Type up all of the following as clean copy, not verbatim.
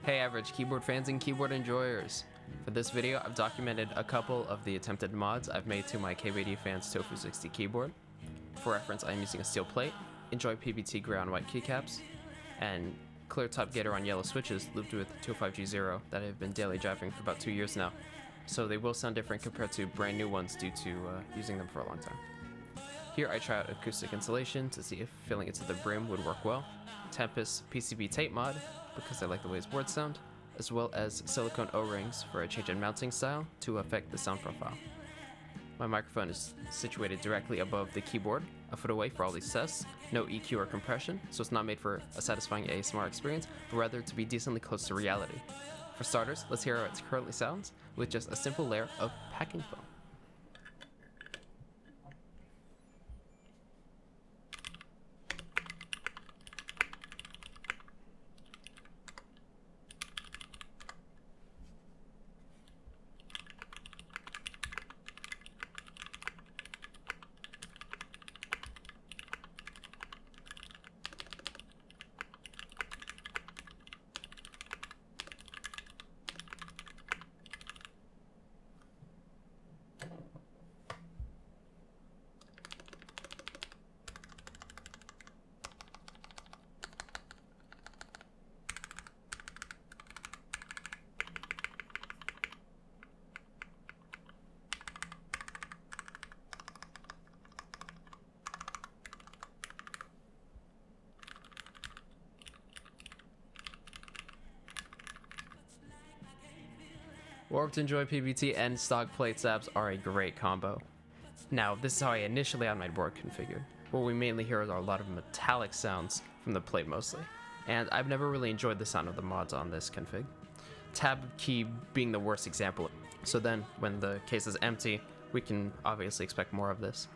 Hey average keyboard fans and keyboard enjoyers! For this video, I've documented a couple of the attempted mods I've made to my KBDfans Tofu60 keyboard. For reference, I am using a steel plate, EnjoyPBT gray on white keycaps, and clear top Gateron yellow switches looped with 205G0 that I've been daily driving for about 2 years now. So they will sound different compared to brand new ones due to using them for a long time. Here I try out Acoustic Insulation to see if filling it to the brim would work well, Tempest PCB tape mod because I like the way his boards sound, as well as silicone O-rings for a change in mounting style to affect the sound profile. My microphone is situated directly above the keyboard, a foot away for all these tests, no EQ or compression, so it's not made for a satisfying ASMR experience, but rather to be decently close to reality. For starters, let's hear how it currently sounds with just a simple layer of packing foam. Warped EnjoyPBT and stock plate sabs are a great combo. Now, this is how I initially had my board configured. What we mainly hear are a lot of metallic sounds from the plate mostly, and I've never really enjoyed the sound of the mods on this config. Tab key being the worst example. So then, when the case is empty, we can obviously expect more of this.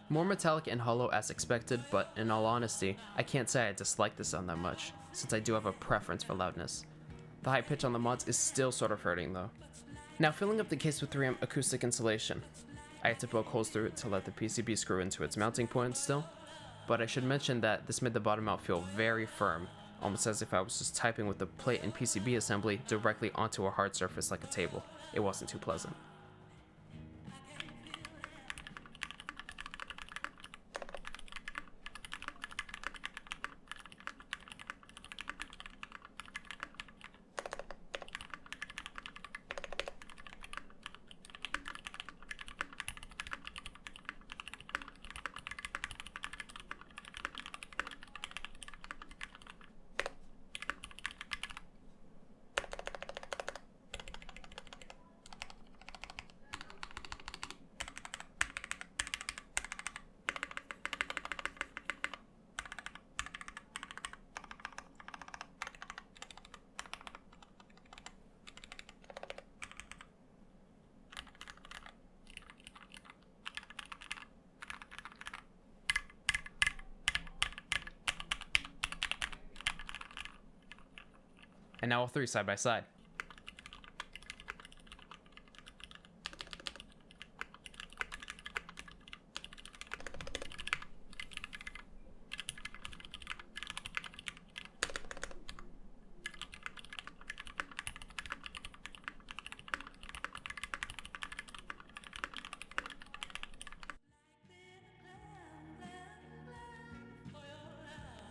More metallic and hollow as expected, but in all honesty, I can't say I dislike the sound that much, since I do have a preference for loudness. The high pitch on the mods is still sort of hurting though. Now filling up the case with 3M acoustic insulation. I had to poke holes through it to let the PCB screw into its mounting point still, but I should mention that this made the bottom out feel very firm, almost as if I was just typing with the plate and PCB assembly directly onto a hard surface like a table. It wasn't too pleasant. And now all three side by side.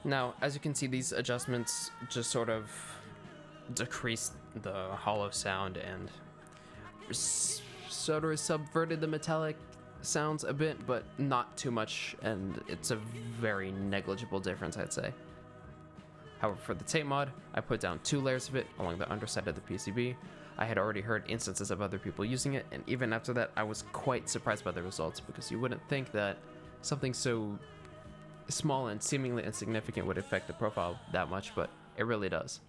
Now, as you can see, these adjustments just sort of decreased the hollow sound and sort of subverted the metallic sounds a bit, but not too much, and it's a very negligible difference, I'd say. However, for the tape mod, I put down 2 layers of it along the underside of the PCB. I had already heard instances of other people using it, and even after that, I was quite surprised by the results, because you wouldn't think that something so small and seemingly insignificant would affect the profile that much, but it really does.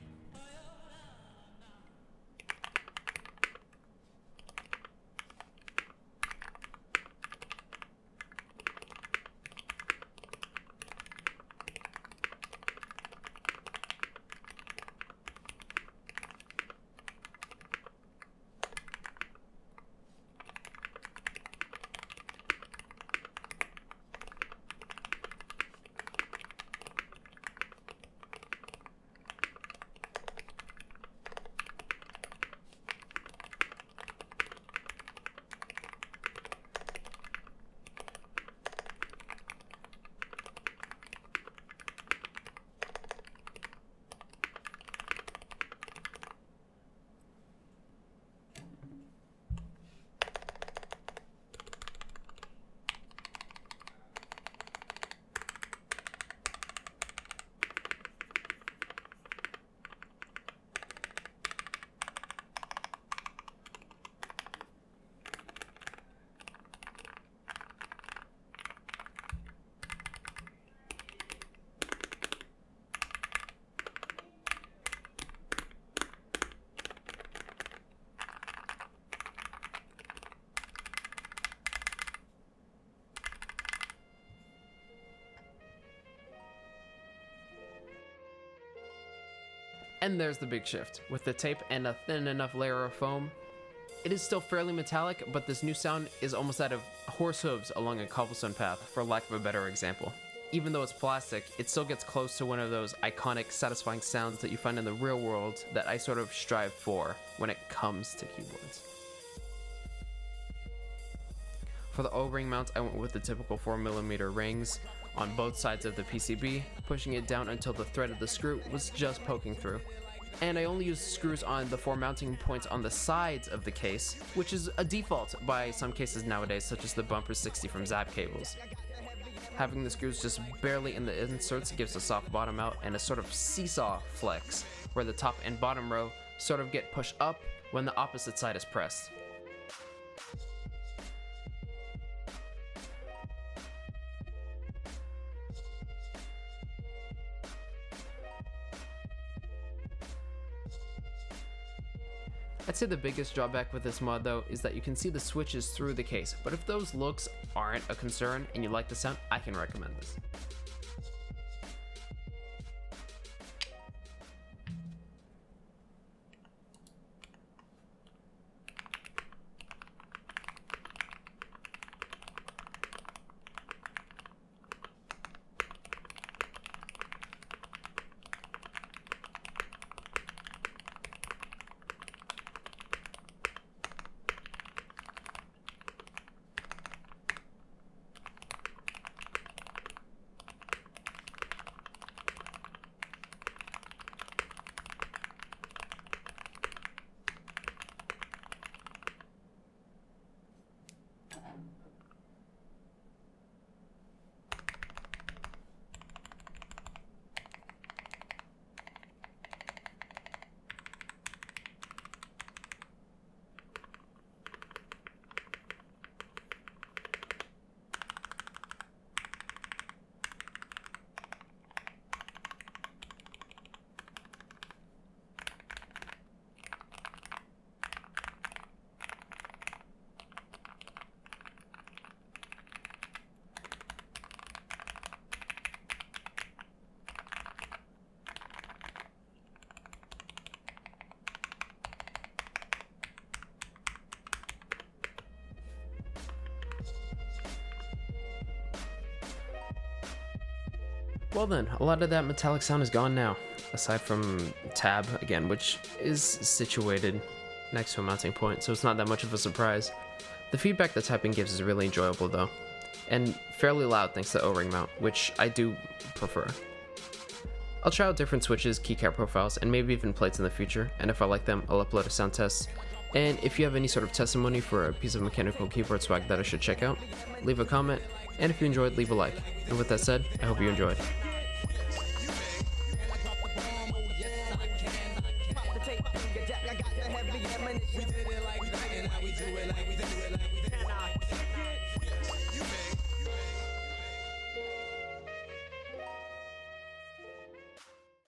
And there's the big shift. With the tape and a thin enough layer of foam, it is still fairly metallic, but this new sound is almost that of horse hooves along a cobblestone path, for lack of a better example. Even though it's plastic, it still gets close to one of those iconic, satisfying sounds that you find in the real world that I sort of strive for when it comes to keyboards. For the O-ring mount, I went with the typical 4mm rings on both sides of the PCB, pushing it down until the thread of the screw was just poking through. And I only used screws on the 4 mounting points on the sides of the case, which is a default by some cases nowadays, such as the Bumper 60 from Zap cables. Having the screws just barely in the inserts gives a soft bottom out and a sort of seesaw flex, where the top and bottom row sort of get pushed up when the opposite side is pressed. I'd say the biggest drawback with this mod though is that you can see the switches through the case, but if those looks aren't a concern and you like the sound, I can recommend this. Well then, a lot of that metallic sound is gone now, aside from tab, again, which is situated next to a mounting point, so it's not that much of a surprise. The feedback the tapping gives is really enjoyable though, and fairly loud thanks to the O-ring mount, which I do prefer. I'll try out different switches, keycap profiles, and maybe even plates in the future, and if I like them, I'll upload a sound test. And if you have any sort of testimony for a piece of mechanical keyboard swag that I should check out, leave a comment, and if you enjoyed, leave a like. And with that said, I hope you enjoyed. We did it like that and how we do it like that.